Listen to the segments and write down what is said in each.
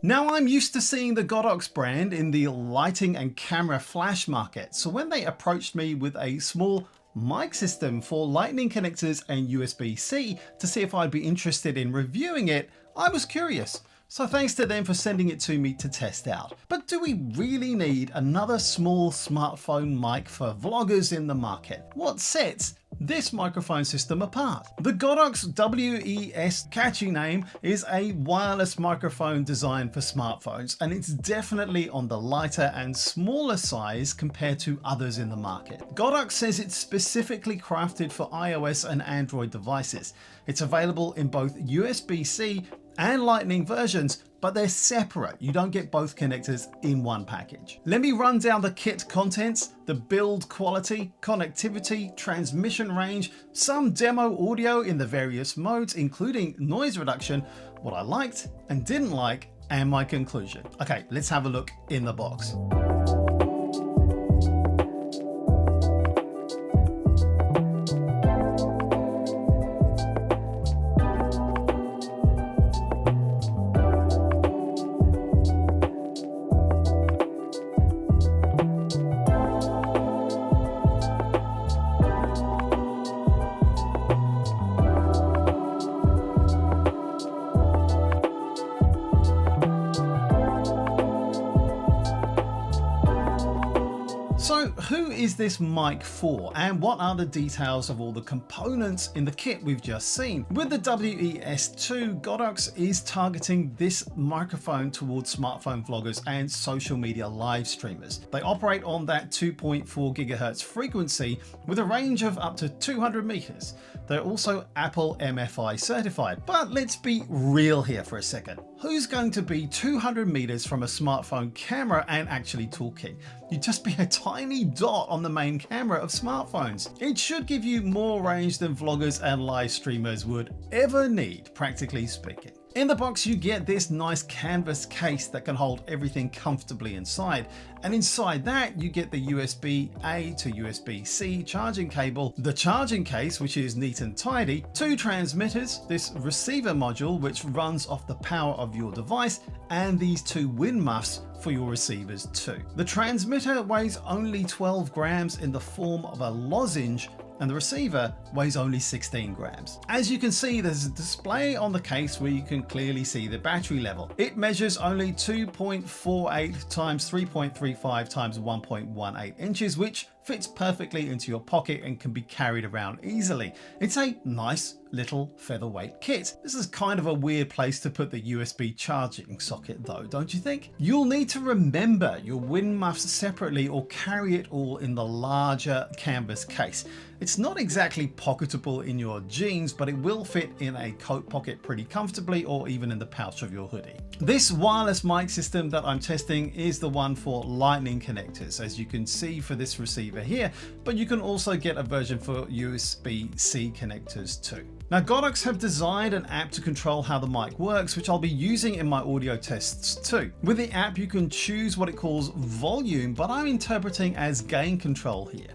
Now, I'm used to seeing the Godox brand in the lighting and camera flash market, so when they approached me with a small mic system for lightning connectors and USB-C to see if I'd be interested in reviewing it, I was curious. So thanks to them for sending it to me to test out. But do we really need another small smartphone mic for vloggers in the market? What sets this microphone system apart? The Godox WES, catchy name, is a wireless microphone designed for smartphones, and it's definitely on the lighter and smaller size compared to others in the market. Godox says it's specifically crafted for iOS and Android devices. It's available in both USB-C and Lightning versions, but they're separate. You don't get both connectors in one package. Let me run down the kit contents, the build quality, connectivity, transmission range, some demo audio in the various modes, including noise reduction, what I liked and didn't like, and my conclusion. Okay, let's have a look in the box. So who is this mic for, and what are the details of all the components in the kit we've just seen? With the WES2, Godox is targeting this microphone towards smartphone vloggers and social media live streamers. They operate on that 2.4 GHz frequency with a range of up to 200 meters. They're also Apple MFI certified. But let's be real here for a second. Who's going to be 200 meters from a smartphone camera and actually talking? You'd just be a tiny dot on the main camera of smartphones. It should give you more range than vloggers and live streamers would ever need, practically speaking. In the box, you get this nice canvas case that can hold everything comfortably inside. And inside that, you get the USB-A to USB-C charging cable, the charging case, which is neat and tidy, two transmitters, this receiver module, which runs off the power of your device, and these two wind muffs for your receivers too. The transmitter weighs only 12 grams in the form of a lozenge, and the receiver weighs only 16 grams. As you can see, there's a display on the case where you can clearly see the battery level. It measures only 2.48 times 3.35 times 1.18 inches, which fits perfectly into your pocket and can be carried around easily. It's a nice little featherweight kit. This is kind of a weird place to put the USB charging socket though, don't you think? You'll need to remember your wind muffs separately or carry it all in the larger canvas case. It's not exactly pocketable in your jeans, but it will fit in a coat pocket pretty comfortably, or even in the pouch of your hoodie. This wireless mic system that I'm testing is the one for lightning connectors, as you can see for this receiver here, but you can also get a version for USB-C connectors too. Now, Godox have designed an app to control how the mic works, which I'll be using in my audio tests too. With the app, you can choose what it calls volume, but I'm interpreting as gain control here,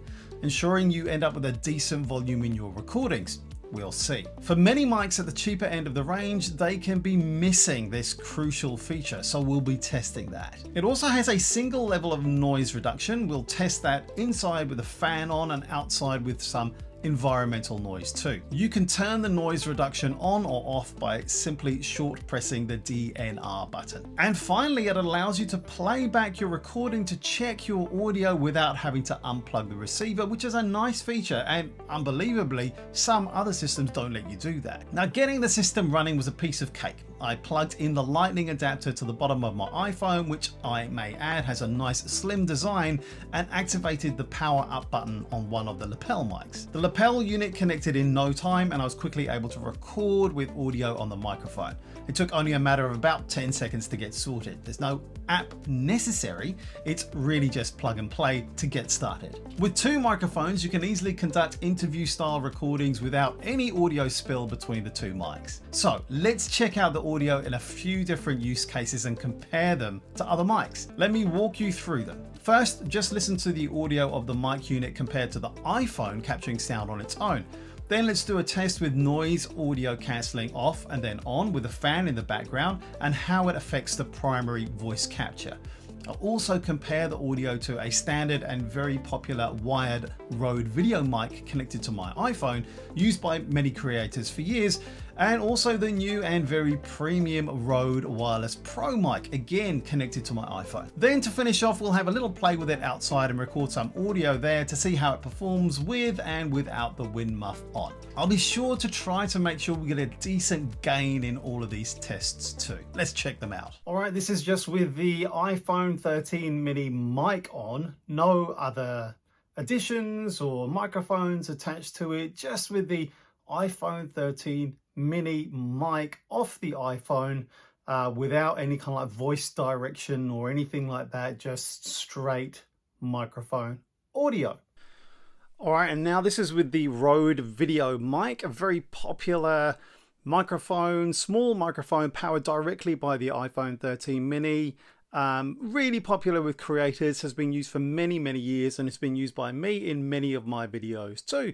ensuring you end up with a decent volume in your recordings. We'll see. For many mics at the cheaper end of the range, they can be missing this crucial feature, so we'll be testing that. It also has a single level of noise reduction. We'll test that inside with a fan on and outside with some environmental noise too. You can turn the noise reduction on or off by simply short pressing the DNR button. And finally, it allows you to play back your recording to check your audio without having to unplug the receiver, which is a nice feature, and unbelievably, some other systems don't let you do that. Now, getting the system running was a piece of cake. I plugged in the lightning adapter to the bottom of my iPhone, which I may add has a nice slim design, and activated the power up button on one of the lapel mics. The lapel unit connected in no time, and I was quickly able to record with audio on the microphone. It took only a matter of about 10 seconds to get sorted. There's no app necessary. It's really just plug and play to get started. With two microphones, you can easily conduct interview style recordings without any audio spill between the two mics. So let's check out the audio in a few different use cases and compare them to other mics. Let me walk you through them. First, just listen to the audio of the mic unit compared to the iPhone capturing sound on its own. Then let's do a test with noise audio cancelling off and then on with a fan in the background and how it affects the primary voice capture. I'll also compare the audio to a standard and very popular wired Rode Videomic connected to my iPhone, used by many creators for years, and also the new and very premium Rode Wireless Pro mic, again connected to my iPhone. Then to finish off, we'll have a little play with it outside and record some audio there to see how it performs with and without the wind muff on. I'll be sure to try to make sure we get a decent gain in all of these tests too. Let's check them out. All right, this is just with the iPhone 13 mini mic on, no other additions or microphones attached to it, just with the iPhone 13 mini mic off the iPhone, without any kind of like voice direction or anything like that, just straight microphone audio. All right, and now this is with the Rode Videomic, a very popular microphone, small microphone powered directly by the iPhone 13 mini. Really popular with creators, has been used for many years, and it's been used by me in many of my videos too.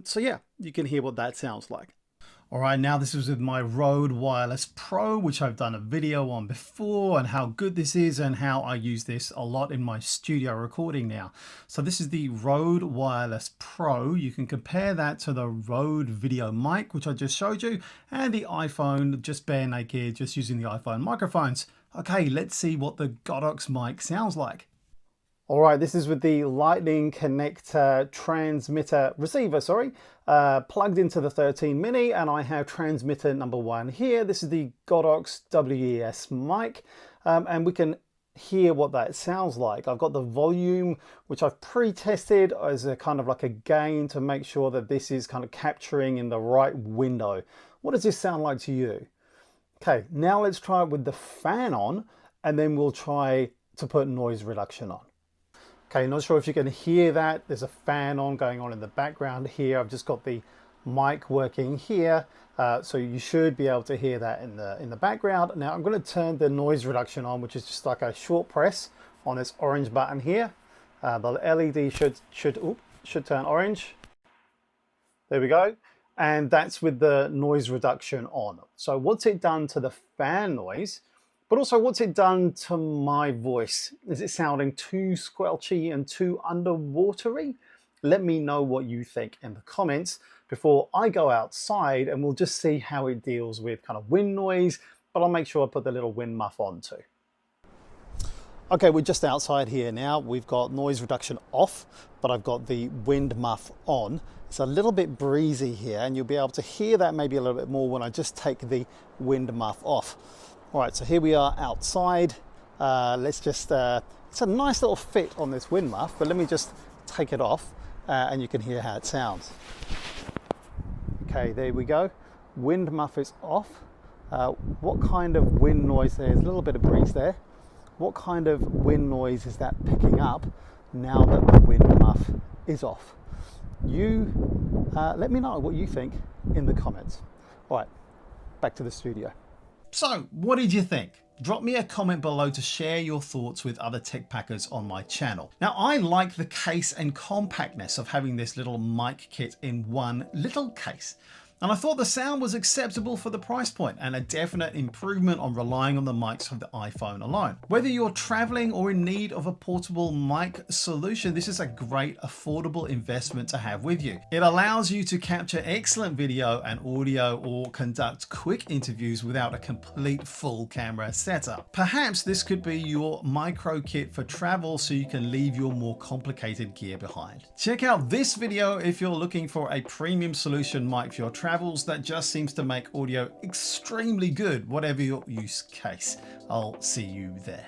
So yeah, you can hear what that sounds like. All right, now this is with my Rode Wireless Pro, which I've done a video on before, and how good this is and how I use this a lot in my studio recording now. So this is the Rode Wireless Pro. You can compare that to the Rode Videomic, which I just showed you, and the iPhone, just bare naked, just using the iPhone microphones. Okay, let's see what the Godox mic sounds like. All right, this is with the Lightning connector receiver, plugged into the 13 mini, and I have transmitter number 1 here. This is the Godox WES Mic, and we can hear what that sounds like. I've got the volume, which I've pre-tested as a kind of like a gain to make sure that this is kind of capturing in the right window. What does this sound like to you? Okay, now let's try it with the fan on, and then we'll try to put noise reduction on. Okay, not sure if you can hear that. There's a fan going on in the background here. I've just got the mic working here, so you should be able to hear that in the background. Now I'm going to turn the noise reduction on, which is just like a short press on this orange button here. The LED should turn orange. There we go. And that's with the noise reduction on. So what's it done to the fan noise? But also, what's it done to my voice? Is it sounding too squelchy and too underwatery? Let me know what you think in the comments before I go outside, and we'll just see how it deals with kind of wind noise, but I'll make sure I put the little wind muff on too. Okay, we're just outside here now. We've got noise reduction off, but I've got the wind muff on. It's a little bit breezy here, and you'll be able to hear that maybe a little bit more when I just take the wind muff off. All right, so here we are outside. It's a nice little fit on this wind muff, but let me just take it off and you can hear how it sounds. Okay, there we go. Wind muff is off. What kind of wind noise? There's a little bit of breeze there. What kind of wind noise is that picking up now that the wind muff is off? You let me know what you think in the comments. All right, back to the studio. So what did you think? Drop me a comment below to share your thoughts with other tech packers on my channel. Now, I like the case and compactness of having this little mic kit in one little case. And I thought the sound was acceptable for the price point and a definite improvement on relying on the mics of the iPhone alone. Whether you're traveling or in need of a portable mic solution, this is a great affordable investment to have with you. It allows you to capture excellent video and audio or conduct quick interviews without a complete full camera setup. Perhaps this could be your micro kit for travel so you can leave your more complicated gear behind. Check out this video if you're looking for a premium solution mic for your travels that just seems to make audio extremely good, whatever your use case. I'll see you there.